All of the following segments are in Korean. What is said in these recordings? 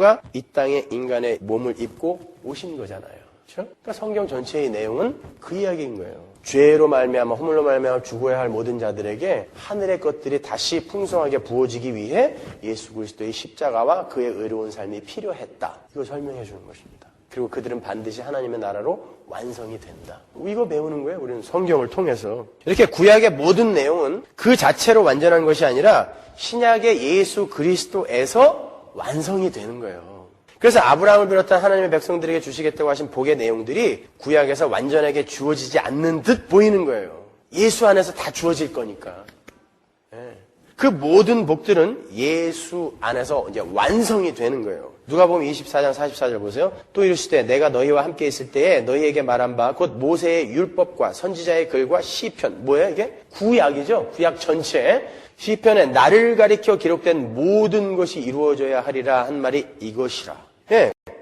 가 이 땅에 인간의 몸을 입고 오신 거잖아요. 그렇죠? 그러니까 성경 전체의 내용은 그 이야기인 거예요. 죄로 말미암아 허물로 말미암아 죽어야 할 모든 자들에게 하늘의 것들이 다시 풍성하게 부어지기 위해 예수 그리스도의 십자가와 그의 의로운 삶이 필요했다. 이거 설명해 주는 것입니다. 그리고 그들은 반드시 하나님의 나라로 완성이 된다. 이거 배우는 거예요. 우리는 성경을 통해서. 이렇게 구약의 모든 내용은 그 자체로 완전한 것이 아니라 신약의 예수 그리스도에서 완성이 되는 거예요. 그래서 아브라함을 비롯한 하나님의 백성들에게 주시겠다고 하신 복의 내용들이 구약에서 완전하게 주어지지 않는 듯 보이는 거예요. 예수 안에서 다 주어질 거니까. 그 모든 복들은 예수 안에서 이제 완성이 되는 거예요. 누가복음 24장 44절 보세요. 또 이르시되 내가 너희와 함께 있을 때에 너희에게 말한 바 곧 모세의 율법과 선지자의 글과 시편. 뭐예요 이게? 구약이죠. 구약 전체. 시편에 나를 가리켜 기록된 모든 것이 이루어져야 하리라 한 말이 이것이라.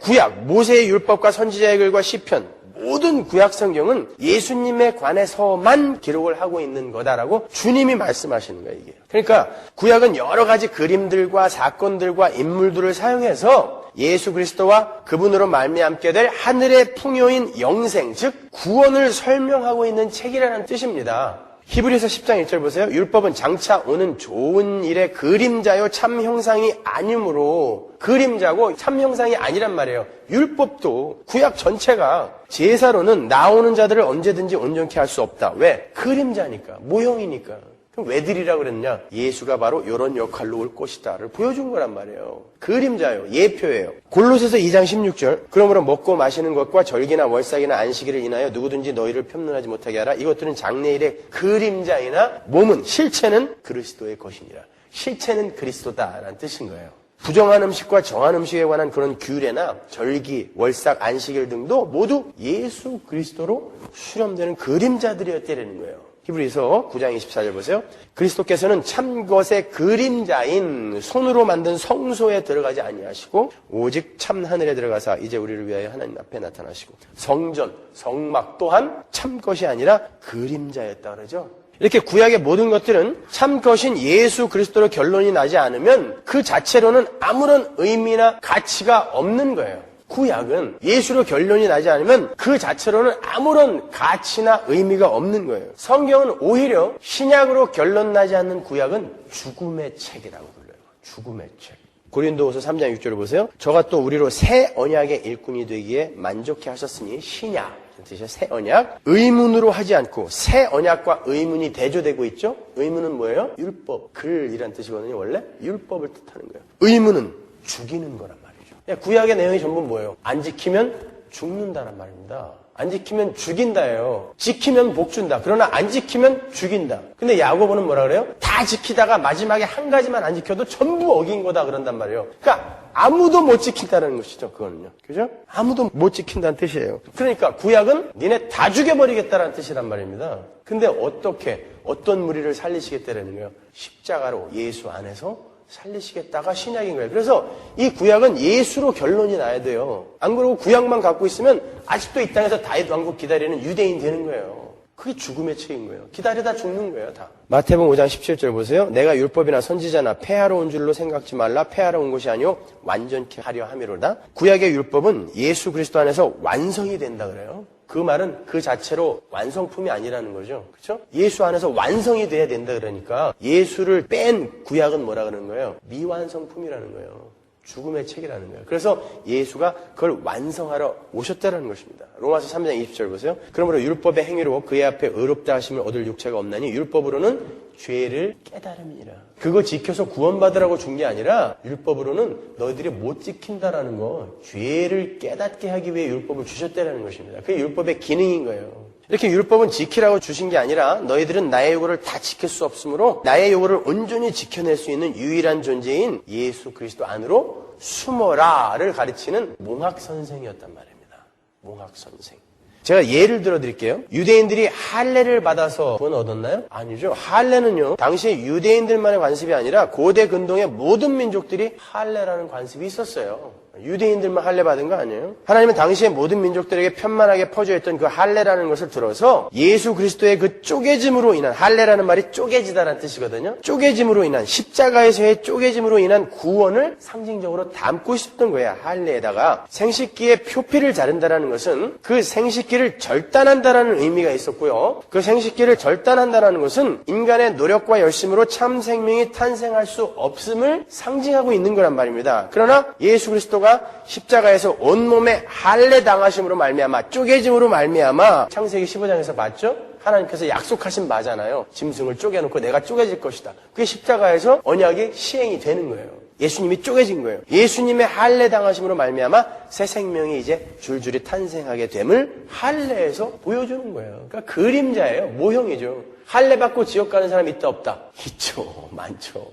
구약, 모세의 율법과 선지자의 글과 시편, 모든 구약 성경은 예수님에 관해서만 기록을 하고 있는 거다라고 주님이 말씀하시는 거예요, 이게. 그러니까 구약은 여러 가지 그림들과 사건들과 인물들을 사용해서 예수 그리스도와 그분으로 말미암게 될 하늘의 풍요인 영생, 즉 구원을 설명하고 있는 책이라는 뜻입니다. 히브리서 10장 1절 보세요. 율법은 장차 오는 좋은 일의 그림자요 참 형상이 아니므로, 그림자고 참 형상이 아니란 말이에요. 율법도 구약 전체가 제사로는 나오는 자들을 언제든지 온전케 할 수 없다. 왜? 그림자니까, 모형이니까. 그럼 왜 드리라고 그랬냐? 예수가 바로 이런 역할로 올 것이다를 보여준 거란 말이에요. 그림자요, 예표예요. 골로새서 2장 16절. 그러므로 먹고 마시는 것과 절기나 월삭이나 안식일을 인하여 누구든지 너희를 편론하지 못하게 하라. 이것들은 장래일의 그림자이나 몸은, 실체는 그리스도의 것이니라. 실체는 그리스도다라는 뜻인 거예요. 부정한 음식과 정한 음식에 관한 그런 규례나 절기, 월삭, 안식일 등도 모두 예수 그리스도로 수렴되는 그림자들이었다는 거예요. 히브리서 9장 24절 보세요. 그리스도께서는 참 것의 그림자인 손으로 만든 성소에 들어가지 아니하시고 오직 참 하늘에 들어가사 이제 우리를 위하여 하나님 앞에 나타나시고, 성전, 성막 또한 참 것이 아니라 그림자였다 그러죠. 이렇게 구약의 모든 것들은 참 것인 예수 그리스도로 결론이 나지 않으면 그 자체로는 아무런 의미나 가치가 없는 거예요. 구약은 예수로 결론이 나지 않으면 그 자체로는 아무런 가치나 의미가 없는 거예요. 성경은 오히려 신약으로 결론 나지 않는 구약은 죽음의 책이라고 불러요. 죽음의 책. 고린도후서 3장 6절을 보세요. 저가 또 우리로 새 언약의 일꾼이 되기에 만족해 하셨으니, 신약 뜻이죠. 새 언약. 의문으로 하지 않고, 새 언약과 의문이 대조되고 있죠. 의문은 뭐예요? 율법, 글이란 뜻이거든요. 원래 율법을 뜻하는 거예요. 의문은 죽이는 거란 말이에요. 구약의 내용이 전부 뭐예요? 안 지키면 죽는다란 말입니다. 안 지키면 죽인다예요. 지키면 복 준다. 그러나 안 지키면 죽인다. 근데 야고보는 뭐라 그래요? 다 지키다가 마지막에 한 가지만 안 지켜도 전부 어긴 거다 그런단 말이에요. 그러니까 아무도 못 지킨다는 것이죠. 그거는요. 그죠? 아무도 못 지킨다는 뜻이에요. 그러니까 구약은 니네 다 죽여버리겠다는 뜻이란 말입니다. 근데 어떻게, 어떤 무리를 살리시겠다는 거예요? 십자가로 예수 안에서 살리시겠다가 신약인 거예요. 그래서 이 구약은 예수로 결론이 나야 돼요. 안 그러고 구약만 갖고 있으면 아직도 이 땅에서 다윗 왕국 기다리는 유대인 되는 거예요. 그게 죽음의 책인 거예요. 기다리다 죽는 거예요, 다. 마태복음 5장 17절 보세요. 내가 율법이나 선지자나 폐하러 온 줄로 생각지 말라. 폐하러 온 것이 아니오 완전케 하려 함이로다. 구약의 율법은 예수 그리스도 안에서 완성이 된다 그래요. 그 말은 그 자체로 완성품이 아니라는 거죠. 그렇죠? 예수 안에서 완성이 돼야 된다 그러니까 예수를 뺀 구약은 뭐라 그러는 거예요? 미완성품이라는 거예요. 죽음의 책이라는 거예요. 그래서 예수가 그걸 완성하러 오셨다는 것입니다. 로마서 3장 20절 보세요. 그러므로 율법의 행위로 그의 앞에 의롭다 하심을 얻을 육체가 없나니 율법으로는 죄를 깨달음이니라. 그거 지켜서 구원받으라고 준 게 아니라 율법으로는 너희들이 못 지킨다라는 거, 죄를 깨닫게 하기 위해 율법을 주셨다는 것입니다. 그게 율법의 기능인 거예요. 이렇게 율법은 지키라고 주신 게 아니라 너희들은 나의 요구를 다 지킬 수 없으므로 나의 요구를 온전히 지켜낼 수 있는 유일한 존재인 예수 그리스도 안으로 숨어라를 가르치는 몽학 선생이었단 말입니다. 몽학 선생. 제가 예를 들어 드릴게요. 유대인들이 할례를 받아서 구원 얻었나요? 아니죠. 할례는요, 당시 유대인들만의 관습이 아니라 고대 근동의 모든 민족들이 할례라는 관습이 있었어요. 유대인들만 할례 받은 거 아니에요? 하나님은 당시의 모든 민족들에게 편만하게 퍼져있던 그 할례라는 것을 들어서 예수 그리스도의 그 쪼개짐으로 인한, 할례라는 말이 쪼개지다라는 뜻이거든요. 쪼개짐으로 인한, 십자가에서의 쪼개짐으로 인한 구원을 상징적으로 담고 싶던 거예요. 할례에다가 생식기의 표피를 자른다라는 것은 그 생식기를 절단한다라는 의미가 있었고요. 그 생식기를 절단한다라는 것은 인간의 노력과 열심으로 참 생명이 탄생할 수 없음을 상징하고 있는 거란 말입니다. 그러나 예수 그리스도가 십자가에서 온몸에 할례 당하심으로 말미암아, 쪼개짐으로 말미암아, 창세기 15장에서 봤죠? 하나님께서 약속하신 바잖아요. 짐승을 쪼개놓고 내가 쪼개질 것이다. 그게 십자가에서 언약이 시행이 되는 거예요. 예수님이 쪼개진 거예요. 예수님의 할례 당하심으로 말미암아 새 생명이 이제 줄줄이 탄생하게 됨을 할례에서 보여주는 거예요. 그러니까 그림자예요. 모형이죠. 할례 받고 지옥 가는 사람 있다 없다? 있죠. 많죠.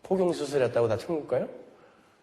포경 수술했다고 다 천국 가요?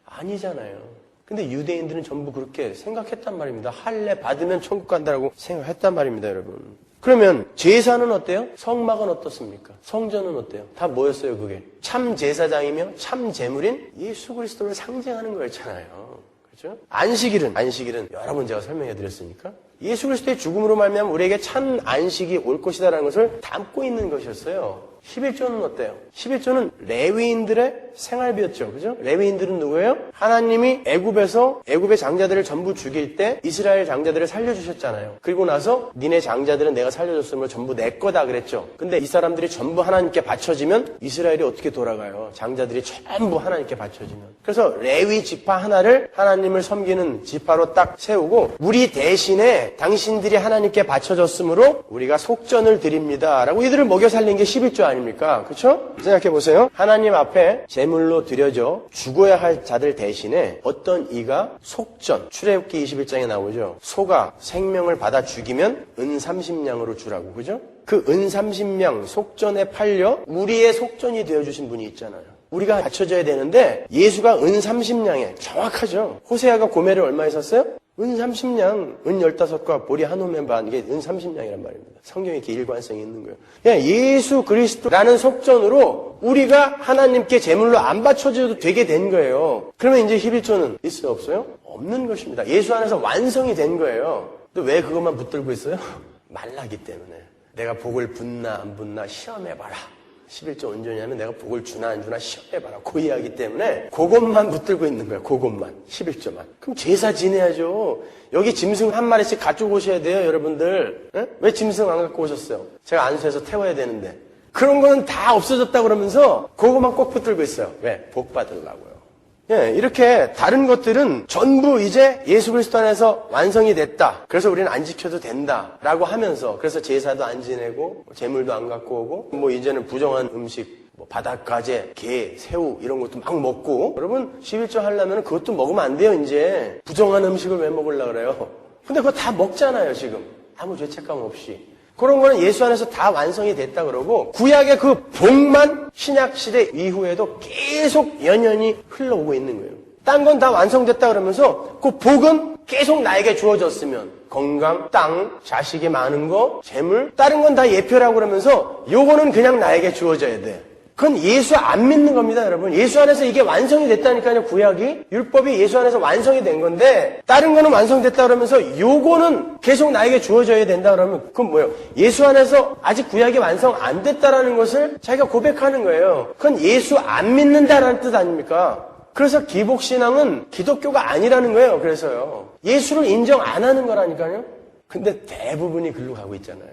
아니잖아요. 근데 유대인들은 전부 그렇게 생각했단 말입니다. 할례 받으면 천국 간다고 생각했단 말입니다, 여러분. 그러면 제사는 어때요? 성막은 어떻습니까? 성전은 어때요? 다 뭐였어요, 그게? 참 제사장이며 참 제물인 예수 그리스도를 상징하는 거였잖아요. 그렇죠? 안식일은 여러 번 제가 설명해 드렸으니까 예수 그리스도의 죽음으로 말미암아 우리에게 참 안식이 올 것이다라는 것을 담고 있는 것이었어요. 11조는 어때요? 11조는 레위인들의 생활비였죠. 그죠? 레위인들은 누구예요? 하나님이 애굽의 장자들을 전부 죽일 때 이스라엘 장자들을 살려주셨잖아요. 그리고 나서 니네 장자들은 내가 살려줬으므로 전부 내 거다 그랬죠. 근데 이 사람들이 전부 하나님께 바쳐지면 이스라엘이 어떻게 돌아가요? 장자들이 전부 하나님께 바쳐지면. 그래서 레위 지파 하나를 하나님을 섬기는 지파로 딱 세우고 우리 대신에 당신들이 하나님께 바쳐졌으므로 우리가 속전을 드립니다. 라고 이들을 먹여 살린 게 11조 아닙니까? 그렇죠? 생각해 보세요. 하나님 앞에 제물로 드려져 죽어야 할 자들 대신에 어떤 이가 속전, 출애굽기 21장에 나오죠. 소가 생명을 받아 죽이면 은 30냥으로 주라고. 그죠? 그 은 30냥 속전에 팔려 우리의 속전이 되어주신 분이 있잖아요. 우리가 바쳐져야 되는데 예수가 은 30냥에 정확하죠. 호세아가 고매를 얼마에 샀어요? 은 30냥, 은 15과 보리 한 홈에 반, 이게 은 30냥이란 말입니다. 성경에 이렇게 일관성이 있는 거예요. 그냥 예수 그리스도라는 속전으로 우리가 하나님께 제물로 안 바쳐져도 되게 된 거예요. 그러면 이제 11조는 있어요, 없어요? 없는 것입니다. 예수 안에서 완성이 된 거예요. 또 왜 그것만 붙들고 있어요? 말라기 때문에. 내가 복을 붙나 안 붙나 시험해봐라. 11조 온전히하면 내가 복을 주나 안 주나 시험해봐라. 그 이야기 때문에 그것만 붙들고 있는 거야. 그것만. 11조만. 그럼 제사 지내야죠. 여기 짐승 한 마리씩 가지고 오셔야 돼요, 여러분들. 에? 왜 짐승 안 갖고 오셨어요? 제가 안수해서 태워야 되는데. 그런 거는 다 없어졌다 그러면서 그것만 꼭 붙들고 있어요. 왜? 복 받으려고요. 예, 이렇게 다른 것들은 전부 이제 예수 그리스도 안에서 완성이 됐다. 그래서 우리는 안 지켜도 된다라고 하면서 그래서 제사도 안 지내고 제물도 안 갖고 오고 뭐 이제는 부정한 음식 뭐 바닷가재, 게, 새우 이런 것도 막 먹고 여러분 11조 하려면 그것도 먹으면 안 돼요. 이제 부정한 음식을 왜 먹으려고 그래요? 근데 그거 다 먹잖아요. 지금 아무 죄책감 없이. 그런 거는 예수 안에서 다 완성이 됐다 그러고 구약의 그 복만 신약 시대 이후에도 계속 연연히 흘러오고 있는 거예요. 딴 건 다 완성됐다 그러면서 그 복은 계속 나에게 주어졌으면 건강, 땅, 자식이 많은 거, 재물 다른 건 다 예표라고 그러면서 요거는 그냥 나에게 주어져야 돼. 그건 예수 안 믿는 겁니다, 여러분. 예수 안에서 이게 완성이 됐다니까요, 구약이. 율법이 예수 안에서 완성이 된 건데, 다른 거는 완성됐다 그러면서, 요거는 계속 나에게 주어져야 된다 그러면, 그건 뭐예요? 예수 안에서 아직 구약이 완성 안 됐다라는 것을 자기가 고백하는 거예요. 그건 예수 안 믿는다라는 뜻 아닙니까? 그래서 기복신앙은 기독교가 아니라는 거예요, 그래서요. 예수를 인정 안 하는 거라니까요. 근데 대부분이 글로 가고 있잖아요.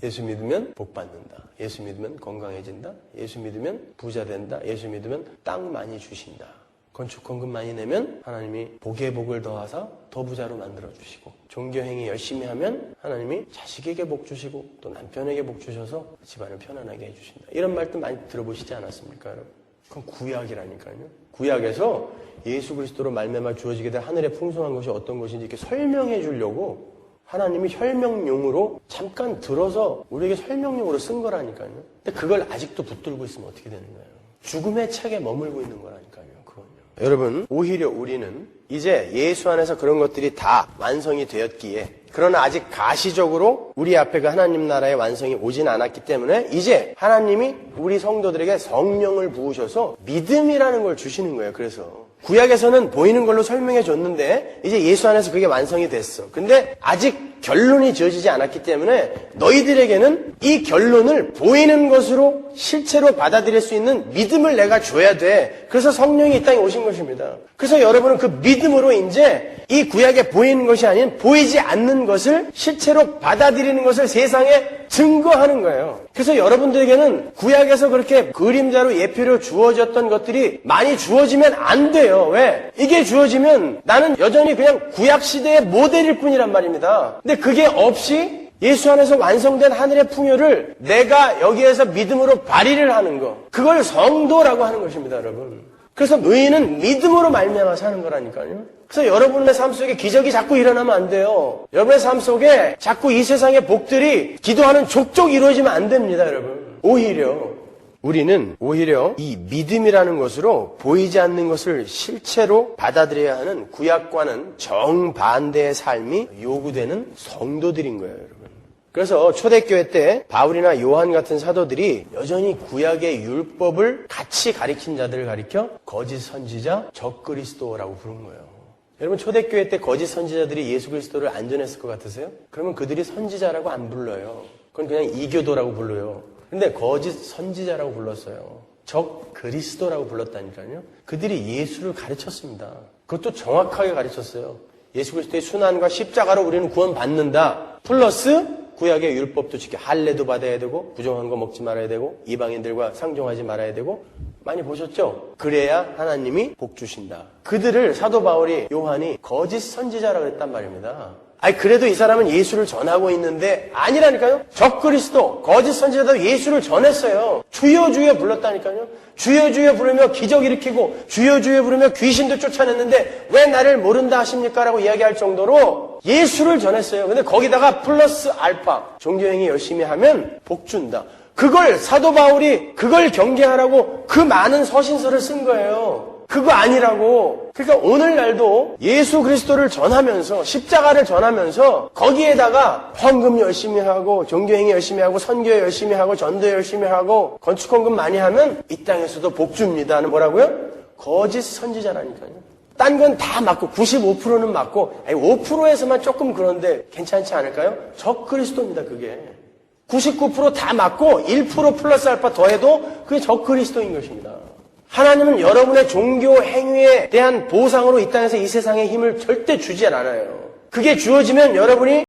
예수 믿으면 복 받는다. 예수 믿으면 건강해진다. 예수 믿으면 부자 된다. 예수 믿으면 땅 많이 주신다. 건축헌금 많이 내면 하나님이 복에 복을 더하사 더 부자로 만들어 주시고 종교행위 열심히 하면 하나님이 자식에게 복 주시고 또 남편에게 복 주셔서 집안을 편안하게 해주신다. 이런 말도 많이 들어보시지 않았습니까, 여러분? 그건 구약이라니까요. 구약에서 예수 그리스도로 말미암아 주어지게 된 하늘의 풍성한 것이 어떤 것인지 이렇게 설명해 주려고 하나님이 설명용으로 잠깐 들어서 우리에게 설명용으로 쓴 거라니까요. 근데 그걸 아직도 붙들고 있으면 어떻게 되는 거예요? 죽음의 책에 머물고 있는 거라니까요. 그건요. 여러분, 오히려 우리는 이제 예수 안에서 그런 것들이 다 완성이 되었기에, 그러나 아직 가시적으로 우리 앞에 그 하나님 나라의 완성이 오진 않았기 때문에 이제 하나님이 우리 성도들에게 성령을 부으셔서 믿음이라는 걸 주시는 거예요. 그래서 구약에서는 보이는 걸로 설명해 줬는데 이제 예수 안에서 그게 완성이 됐어. 근데 아직 결론이 지어지지 않았기 때문에 너희들에게는 이 결론을 보이는 것으로 실체로 받아들일 수 있는 믿음을 내가 줘야 돼. 그래서 성령이 이 땅에 오신 것입니다. 그래서 여러분은 그 믿음으로 이제 이 구약에 보이는 것이 아닌 보이지 않는 것을 실체로 받아들이는 것을 세상에 증거하는 거예요. 그래서 여러분들에게는 구약에서 그렇게 그림자로 예표로 주어졌던 것들이 많이 주어지면 안 돼요. 왜? 이게 주어지면 나는 여전히 그냥 구약 시대의 모델일 뿐이란 말입니다. 근데 그게 없이 예수 안에서 완성된 하늘의 풍요를 내가 여기에서 믿음으로 발휘를 하는 거, 그걸 성도라고 하는 것입니다, 여러분. 그래서 너희는 믿음으로 말미암아 사는 거라니까요. 그래서 여러분의 삶 속에 기적이 자꾸 일어나면 안 돼요. 여러분의 삶 속에 자꾸 이 세상의 복들이 기도하는 족족 이루어지면 안 됩니다, 여러분. 우리는 오히려 이 믿음이라는 것으로 보이지 않는 것을 실체로 받아들여야 하는 구약과는 정반대의 삶이 요구되는 성도들인 거예요, 여러분. 그래서 초대교회 때 바울이나 요한 같은 사도들이 여전히 구약의 율법을 같이 가리킨 자들을 가리켜 거짓 선지자, 적그리스도라고 부른 거예요. 여러분, 초대교회 때 거짓 선지자들이 예수 그리스도를 안 전했을 것 같으세요? 그러면 그들이 선지자라고 안 불러요. 그건 그냥 이교도라고 불러요. 근데 거짓 선지자라고 불렀어요. 적그리스도라고 불렀다니까요. 그들이 예수를 가르쳤습니다. 그것도 정확하게 가르쳤어요. 예수 그리스도의 순환과 십자가로 우리는 구원받는다. 플러스 구약의 율법도 지켜 할례도 받아야 되고 부정한 거 먹지 말아야 되고 이방인들과 상종하지 말아야 되고, 많이 보셨죠? 그래야 하나님이 복 주신다. 그들을 사도 바울이, 요한이 거짓 선지자라고 했단 말입니다. 아니, 그래도 이 사람은 예수를 전하고 있는데 아니라니까요. 적그리스도, 거짓 선지자도 예수를 전했어요. 주여 주여 불렀다니까요. 주여 주여 부르며 기적 일으키고 주여 주여 부르며 귀신도 쫓아냈는데 왜 나를 모른다 하십니까? 라고 이야기할 정도로 예수를 전했어요. 근데 거기다가 플러스 알파, 종교행위 열심히 하면 복 준다. 그걸 사도 바울이 그걸 경계하라고 그 많은 서신서를 쓴 거예요. 그거 아니라고. 그러니까 오늘날도 예수 그리스도를 전하면서, 십자가를 전하면서 거기에다가 헌금 열심히 하고 종교행위 열심히 하고 선교 열심히 하고 전도 열심히 하고 건축 헌금 많이 하면 이 땅에서도 복 줍니다는 뭐라고요? 거짓 선지자라니까요. 딴 건 다 맞고 95%는 맞고 5%에서만 조금 그런데 괜찮지 않을까요? 적그리스도입니다, 그게. 99% 다 맞고 1% 플러스 알파 더해도 그게 적그리스도인 것입니다. 하나님은 여러분의 종교 행위에 대한 보상으로 이 땅에서 이 세상의 힘을 절대 주지 않아요. 그게 주어지면 여러분이